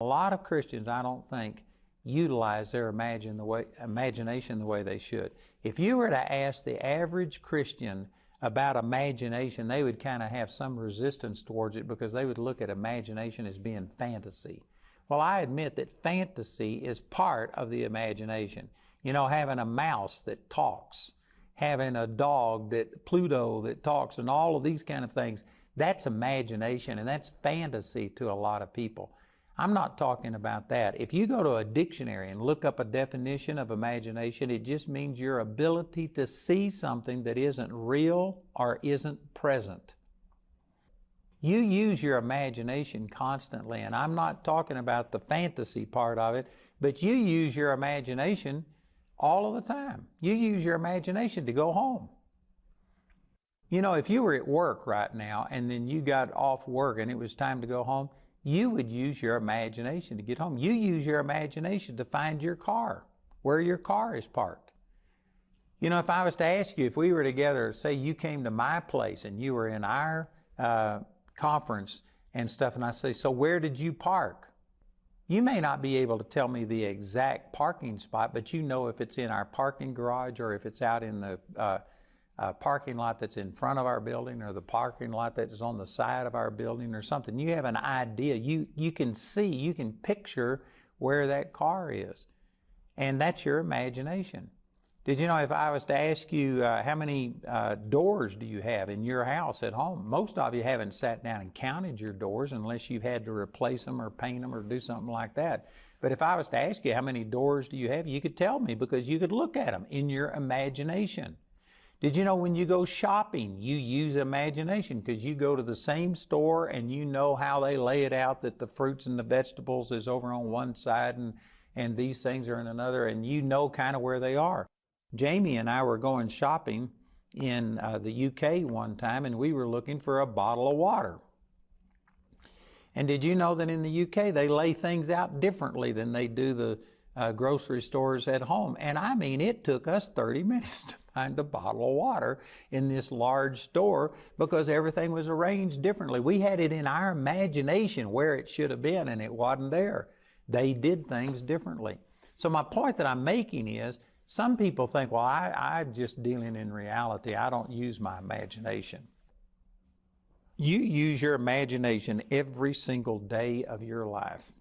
A lot of Christians, I don't think, utilize their imagination the way they should. If you were to ask the average Christian about imagination, they would kind of have some resistance towards it because they would look at imagination as being fantasy. Well, I admit that fantasy is part of the imagination. You know, having a mouse that talks, having a dog Pluto that talks, and all of these kind of things, that's imagination, and that's fantasy to a lot of people. I'm not talking about that. If you go to a dictionary and look up a definition of imagination, it just means your ability to see something that isn't real or isn't present. You use your imagination constantly, and I'm not talking about the fantasy part of it, but you use your imagination all of the time. You use your imagination to go home. You know, if you were at work right now and then you got off work and it was time to go home, you would use your imagination to get home. You use your imagination to find your car, where your car is parked. You know, if I was to ask you, if we were together, say you came to my place and you were in our conference and stuff, and I say, so where did you park? You may not be able to tell me the exact parking spot, but you know if it's in our parking garage or if it's out in the parking lot that's in front of our building or the parking lot that's on the side of our building or something. You have an idea. You can see, you can picture where that car is. And that's your imagination. Did you know if I was to ask you how many doors do you have in your house at home? Most of you haven't sat down and counted your doors unless you've had to replace them or paint them or do something like that. But if I was to ask you how many doors do you have, you could tell me because you could look at them in your imagination. Did you know when you go shopping, you use imagination because you go to the same store and you know how they lay it out, that the fruits and the vegetables is over on one side and these things are in another, and you know kind of where they are. Jamie and I were going shopping in the UK one time, and we were looking for a bottle of water. And did you know that in the UK they lay things out differently than they do the grocery stores at home? And I mean, it took us 30 minutes to find a bottle of water in this large store because everything was arranged differently. We had it in our imagination where it should have been, and it wasn't there. They did things differently. So my point that I'm making is, some people think, well, I'm just dealing in reality. I don't use my imagination. You use your imagination every single day of your life.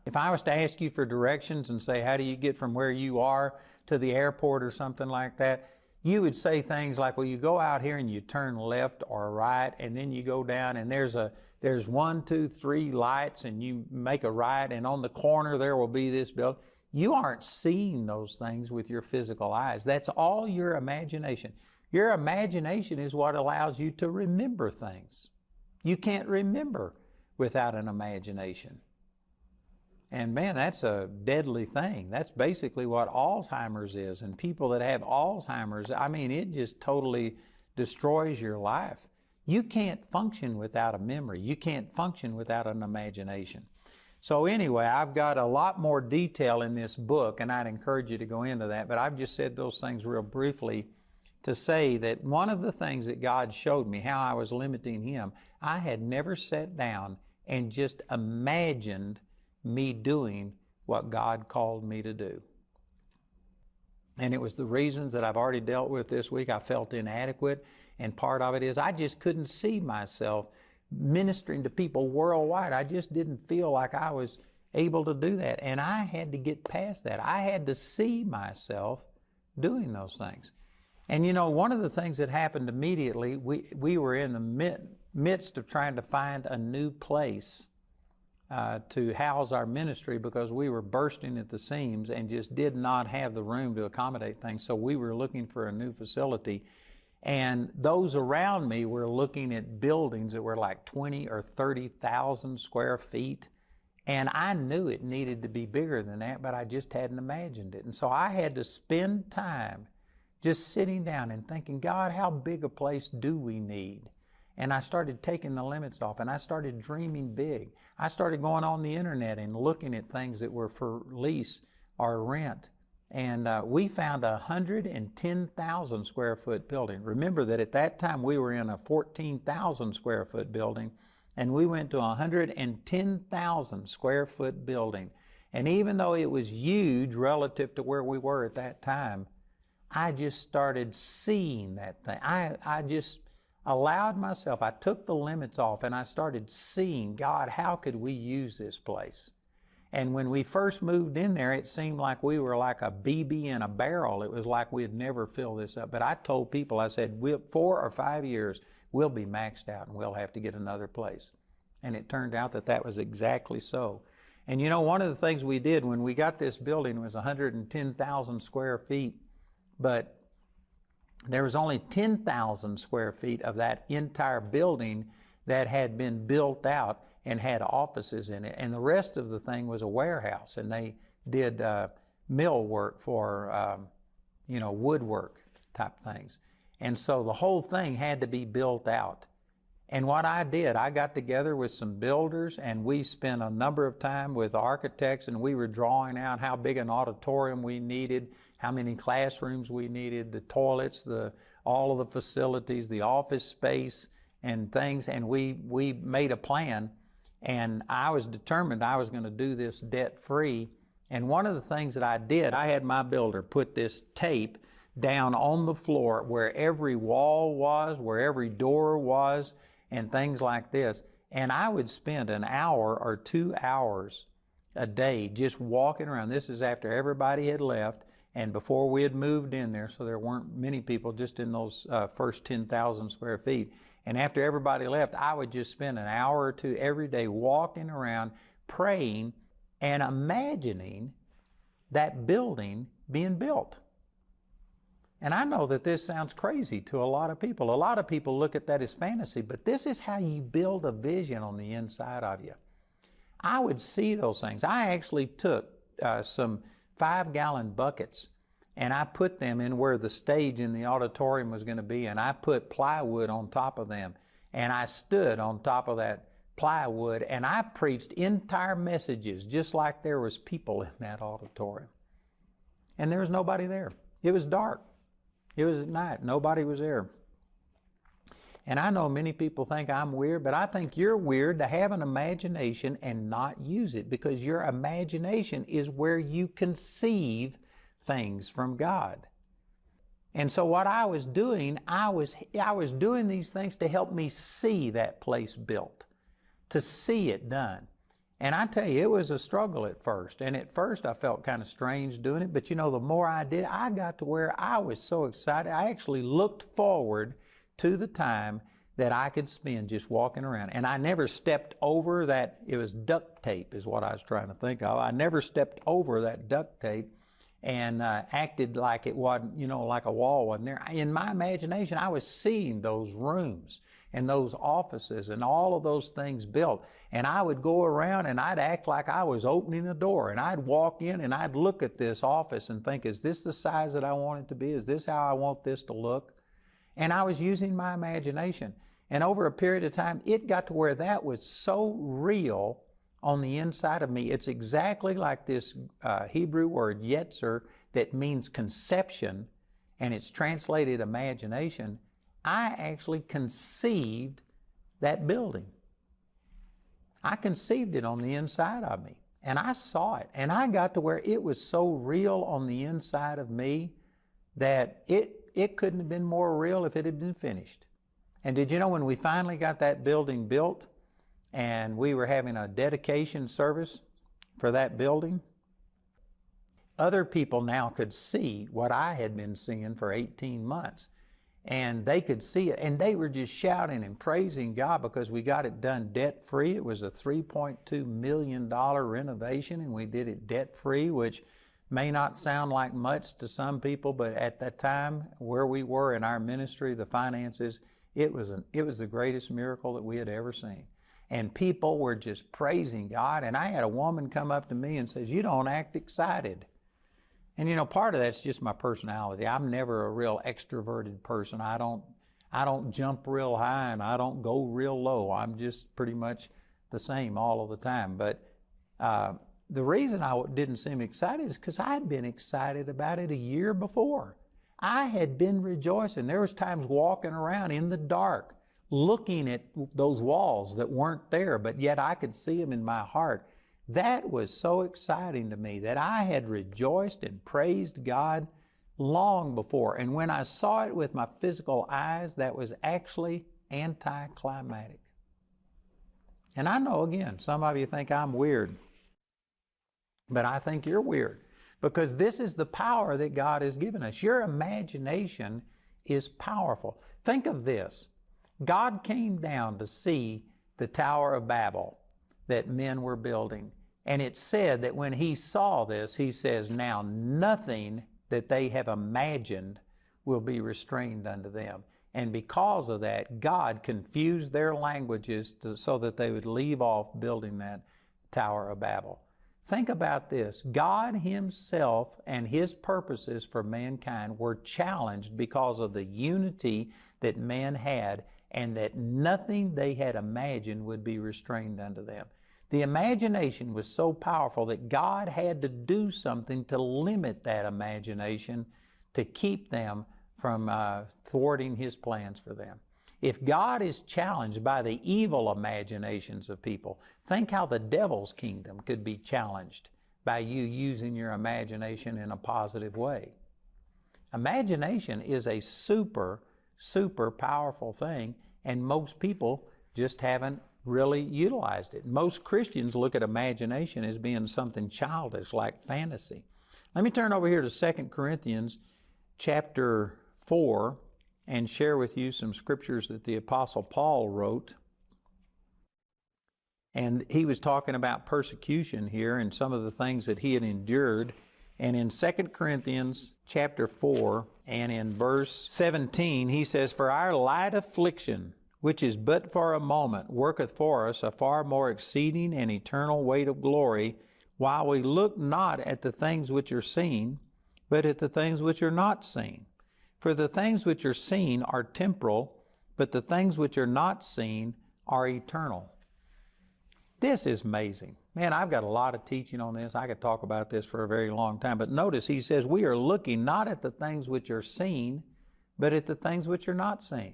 If I was to ask you for directions and say, how do you get from where you are to the airport or something like that, you would say things like, well, you go out here and you turn left or right, and then you go down and there's 1, 2, 3 lights, and you make a right, and on the corner there will be this building. You aren't seeing those things with your physical eyes. That's all your imagination. Your imagination is what allows you to remember things. You can't remember without an imagination. And man, that's a deadly thing. That's basically what Alzheimer's is. And people that have Alzheimer's, I mean, it just totally destroys your life. You can't function without a memory. You can't function without an imagination. So anyway, I've got a lot more detail in this book, and I'd encourage you to go into that, but I've just said those things real briefly to say that one of the things that God showed me, how I was limiting Him, I had never sat down and just imagined me doing what God called me to do. And it was the reasons that I've already dealt with this week. I felt inadequate, and part of it is I just couldn't see myself ministering to people worldwide. I just didn't feel like I was able to do that. And I had to get past that. I had to see myself doing those things. And you know, one of the things that happened immediately, we were in the midst of trying to find a new place to house our ministry because we were bursting at the seams and just did not have the room to accommodate things. So we were looking for a new facility. And those around me were looking at buildings that were like 20 or 30,000 square feet. And I knew it needed to be bigger than that, but I just hadn't imagined it. And so I had to spend time just sitting down and thinking, God, how big a place do we need? And I started taking the limits off, and I started dreaming big. I started going on the internet and looking at things that were for lease or rent. And we found a 110,000 square foot building. Remember that at that time we were in a 14,000 square foot building And we went to a 110,000 square foot building. And even though it was huge relative to where we were at that time, I just started seeing that thing. I just allowed myself, I took the limits off and I started seeing, God, how could we use this place? And when we first moved in there, it seemed like we were like a BB in a barrel. It was like we'd never fill this up. But I told people, I said, 4 or 5 years, we'll be maxed out and we'll have to get another place. And it turned out that that was exactly so. And you know, one of the things we did when we got this building was 110,000 square feet, but there was only 10,000 square feet of that entire building that had been built out and had offices in it. And the rest of the thing was a warehouse. And they did mill work for, woodwork type things. And so the whole thing had to be built out. And what I did, I got together with some builders and we spent a number of time with architects and we were drawing out how big an auditorium we needed, how many classrooms we needed, the toilets, all of the facilities, the office space and things. And we made a plan, and I was determined I was going to do this debt-free. And one of the things that I did, I had my builder put this tape down on the floor where every wall was, where every door was, and things like this. And I would spend an hour or 2 hours a day just walking around. This is after everybody had left and before we had moved in there, so there weren't many people just in those first 10,000 square feet. And after everybody left, I would just spend an hour or 2 every day walking around, praying and imagining that building being built. And I know that this sounds crazy to a lot of people. A lot of people look at that as fantasy, but this is how you build a vision on the inside of you. I would see those things. I actually took some 5-gallon buckets and I put them in where the stage in the auditorium was going to be, and I put plywood on top of them. And I stood on top of that plywood and I preached entire messages just like there was people in that auditorium. And there was nobody there. It was dark. It was at night. Nobody was there. And I know many people think I'm weird, but I think you're weird to have an imagination and not use it, because your imagination is where you conceive things from God. And so what I was doing, I was doing these things to help me see that place built, to see it done. And I tell you, it was a struggle at first. And at first I felt kind of strange doing it. But you know, the more I did, I got to where I was so excited. I actually looked forward to the time that I could spend just walking around. And I never stepped over that. It was duct tape is what I was trying to think of. I never stepped over that duct tape and acted like it wasn't, like a wall wasn't there. In my imagination, I was seeing those rooms and those offices and all of those things built. And I would go around and I'd act like I was opening a door, and I'd walk in and I'd look at this office and think, is this the size that I want it to be? Is this how I want this to look? And I was using my imagination. And over a period of time, it got to where that was so real on the inside of me. It's exactly like this Hebrew word, yetzer, that means conception, and it's translated imagination. I actually conceived that building. I conceived it on the inside of me, and I saw it, and I got to where it was so real on the inside of me that it couldn't have been more real if it had been finished. And did you know, when we finally got that building built and we were having a dedication service for that building, other people now could see what I had been seeing for 18 months. And they could see it, and they were just shouting and praising God because we got it done debt-free. It was a $3.2 million renovation, and we did it debt-free, which may not sound like much to some people, but at that time where we were in our ministry, the finances, it was the greatest miracle that we had ever seen. And people were just praising God. And I had a woman come up to me and says, "You don't act excited." And part of that's just my personality. I'm never a real extroverted person. I don't jump real high and I don't go real low. I'm just pretty much the same all of the time. But the reason I didn't seem excited is because I had been excited about it a year before. I had been rejoicing. There was times walking around in the dark, looking at those walls that weren't there, but yet I could see them in my heart. That was so exciting to me that I had rejoiced and praised God long before. And when I saw it with my physical eyes, that was actually anticlimactic. And I know, again, some of you think I'm weird, but I think you're weird, because this is the power that God has given us. Your imagination is powerful. Think of this. God came down to see the Tower of Babel that men were building. And it said that when He saw this, He says, now nothing that they have imagined will be restrained unto them. And because of that, God confused their languages so that they would leave off building that Tower of Babel. Think about this. God Himself and His purposes for mankind were challenged because of the unity that man had, and that nothing they had imagined would be restrained unto them. The imagination was so powerful that God had to do something to limit that imagination to keep them from thwarting His plans for them. If God is challenged by the evil imaginations of people, think how the devil's kingdom could be challenged by you using your imagination in a positive way. Imagination is a super powerful thing, and most people just haven't really utilized it. Most Christians look at imagination as being something childish, like fantasy. Let me turn over here to 2 Corinthians chapter 4 and share with you some scriptures that the Apostle Paul wrote. And he was talking about persecution here and some of the things that he had endured. And in 2 Corinthians chapter 4 and in verse 17, he says, for our light affliction, which is but for a moment, worketh for us a far more exceeding and eternal weight of glory, while we look not at the things which are seen, but at the things which are not seen. For the things which are seen are temporal, but the things which are not seen are eternal. This is amazing. Man, I've got a lot of teaching on this. I could talk about this for a very long time. But notice he says, we are looking not at the things which are seen, but at the things which are not seen.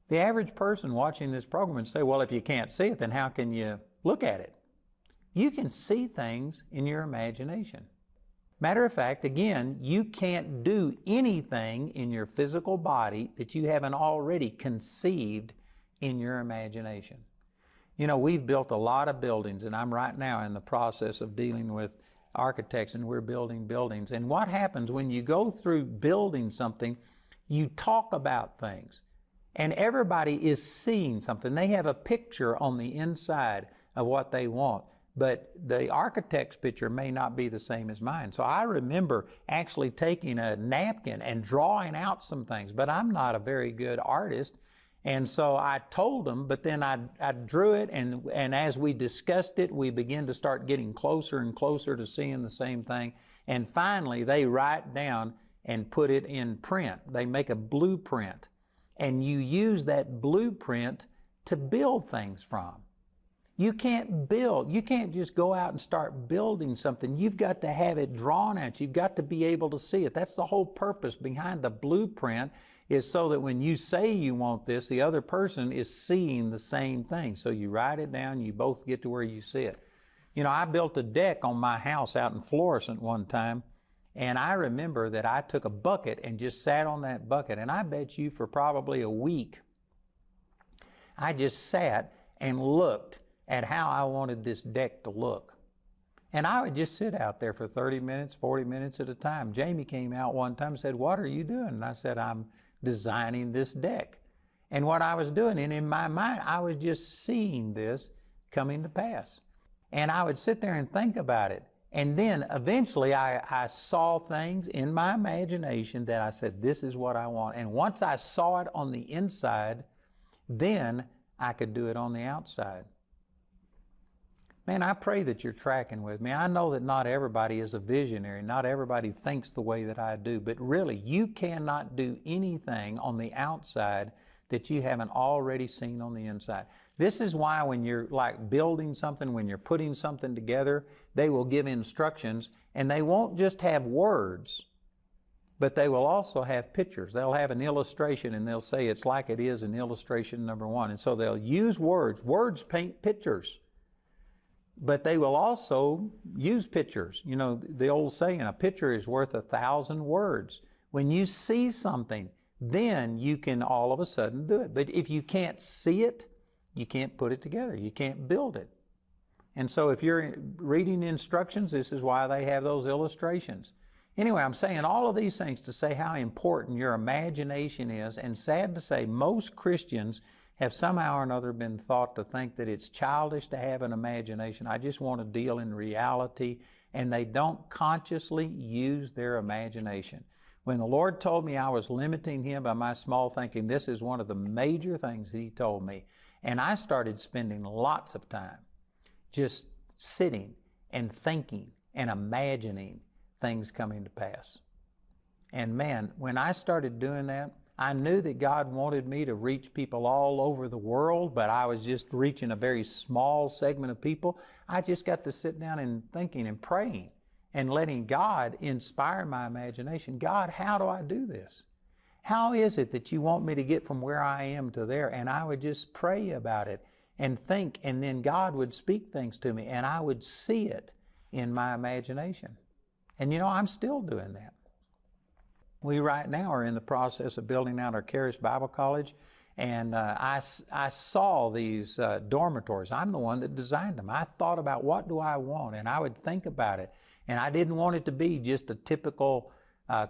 The average person watching this program would say, well, if you can't see it, then how can you look at it? You can see things in your imagination. Matter of fact, again, you can't do anything in your physical body that you haven't already conceived in your imagination. You know, we've built a lot of buildings, and I'm right now in the process of dealing with architects, and we're building buildings. And what happens when you go through building something, you talk about things, and everybody is seeing something. They have a picture on the inside of what they want, but the architect's picture may not be the same as mine. So I remember actually taking a napkin and drawing out some things, but I'm not a very good artist. And so I told them, but then I drew it, and as we discussed it, we began to start getting closer and closer to seeing the same thing. And finally, they write down and put it in print. They make a blueprint, and you use that blueprint to build things from. You can't build. You can't just go out and start building something. You've got to have it drawn out. You've got to be able to see it. That's the whole purpose behind the blueprint, is so that when you say you want this, the other person is seeing the same thing. So you write it down, you both get to where you see it. You know, I built a deck on my house out in Florissant one time, and I remember that I took a bucket and just sat on that bucket, and I bet you for probably a week, I just sat and looked at how I wanted this deck to look. And I would just sit out there for 30 minutes, 40 minutes at a time. Jamie came out one time and said, "What are you doing?" And I said, "I'm designing this deck." And what I was doing, and in my mind, I was just seeing this coming to pass. And I would sit there and think about it. And then eventually I saw things in my imagination that I said, this is what I want. And once I saw it on the inside, then I could do it on the outside. Man, I pray that you're tracking with me. I know that not everybody is a visionary. Not everybody thinks the way that I do. But really, you cannot do anything on the outside that you haven't already seen on the inside. This is why when you're like building something, when you're putting something together, they will give instructions, and they won't just have words, but they will also have pictures. They'll have an illustration and they'll say it's like it is in illustration number 1. And so they'll use words. Words paint pictures. But they will also use pictures. You know, the old saying, a picture is worth 1,000 words. When you see something, then you can all of a sudden do it. But if you can't see it, you can't put it together. You can't build it. And so if you're reading instructions, this is why they have those illustrations. Anyway, I'm saying all of these things to say how important your imagination is, and sad to say, most Christians have somehow or another been thought to think that it's childish to have an imagination. I just want to deal in reality, and they don't consciously use their imagination. When the Lord told me I was limiting Him by my small thinking, this is one of the major things He told me. And I started spending lots of time just sitting and thinking and imagining things coming to pass. And man, when I started doing that, I knew that God wanted me to reach people all over the world, but I was just reaching a very small segment of people. I just got to sit down and thinking and praying and letting God inspire my imagination. God, how do I do this? How is it that you want me to get from where I am to there? And I would just pray about it and think, and then God would speak things to me, and I would see it in my imagination. And you know, I'm still doing that. We right now are in the process of building out our Charis Bible College, and I saw these dormitories. I'm the one that designed them. I thought about what do I want, and I would think about it. And I didn't want it to be just a typical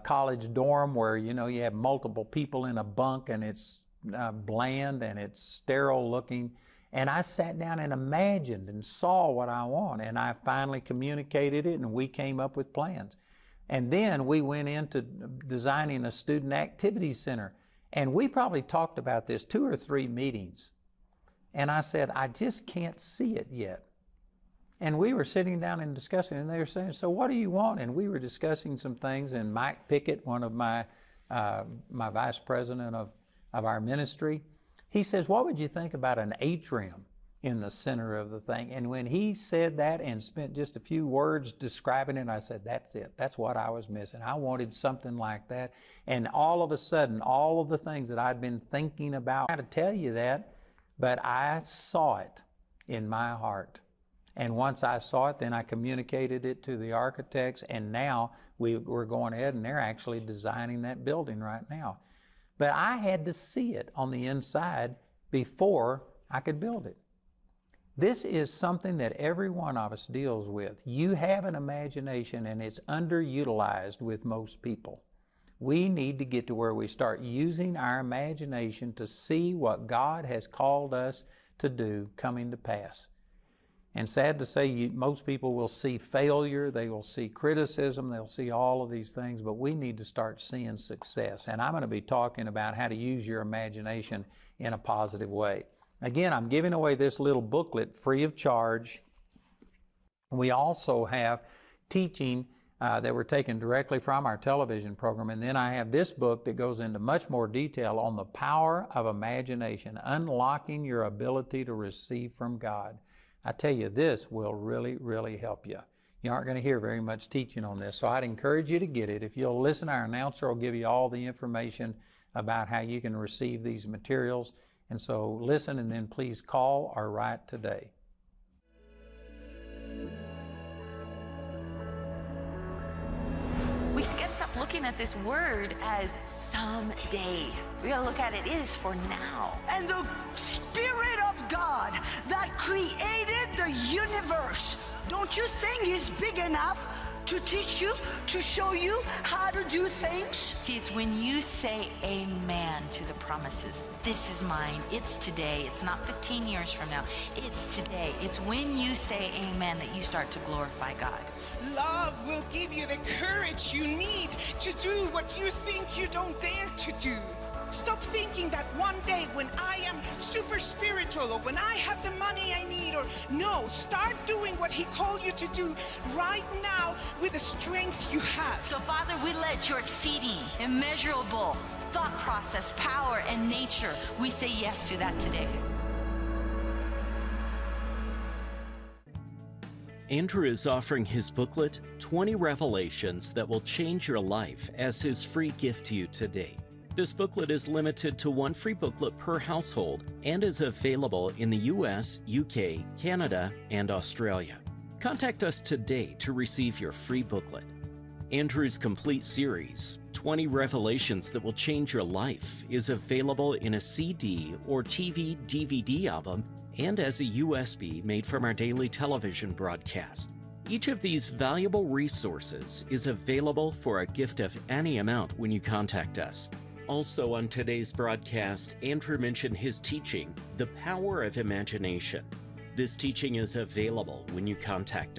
college dorm where, you know, you have multiple people in a bunk and it's bland and it's sterile looking. And I sat down and imagined and saw what I want, and I finally communicated it, and we came up with plans. And then we went into designing a student activity center, and we probably talked about this 2 or 3 meetings. And I said, I just can't see it yet. And we were sitting down and discussing, and they were saying, so what do you want? And we were discussing some things, and Mike Pickett, one of my vice president of our ministry, he says, what would you think about an atrium in the center of the thing? And when he said that and spent just a few words describing it, I said, that's it. That's what I was missing. I wanted something like that. And all of a sudden, all of the things that I'd been thinking about, I had to tell you that, but I saw it in my heart. And once I saw it, then I communicated it to the architects, and now we're going ahead and they're actually designing that building right now. But I had to see it on the inside before I could build it. This is something that every one of us deals with. You have an imagination, and it's underutilized with most people. We need to get to where we start using our imagination to see what God has called us to do coming to pass. And sad to say, most people will see failure, they will see criticism, they'll see all of these things, but we need to start seeing success. And I'm going to be talking about how to use your imagination in a positive way. Again, I'm giving away this little booklet free of charge. We also have teaching that we're taking directly from our television program. And then I have this book that goes into much more detail on the power of imagination, unlocking your ability to receive from God. I tell you, this will really, really help you. You aren't going to hear very much teaching on this, so I'd encourage you to get it. If you'll listen, our announcer will give you all the information about how you can receive these materials. And so listen, and then please call or write today. We gotta stop looking at this word as someday. We gotta look at it is for now. And the Spirit of God that created the universe, don't you think He's big enough to teach you, to show you how to do things? See, it's when you say amen to the promises. This is mine. It's today. It's not 15 years from now. It's today. It's when you say amen that you start to glorify God. Love will give you the courage you need to do what you think you don't dare to do. Stop thinking that one day when I am super spiritual or when I have the money I need, or no, start doing what He called you to do right now with the strength you have. So Father, we let your exceeding, immeasurable thought process, power, and nature, we say yes to that today. Andrew is offering his booklet, 20 Revelations That Will Change Your Life, as his free gift to you today. This booklet is limited to one free booklet per household and is available in the US, UK, Canada, and Australia. Contact us today to receive your free booklet. Andrew's complete series, 20 Revelations That Will Change Your Life, is available in a CD or TV DVD album and as a USB made from our daily television broadcast. Each of these valuable resources is available for a gift of any amount when you contact us. Also on today's broadcast, Andrew mentioned his teaching, The Power of Imagination. This teaching is available when you contact us.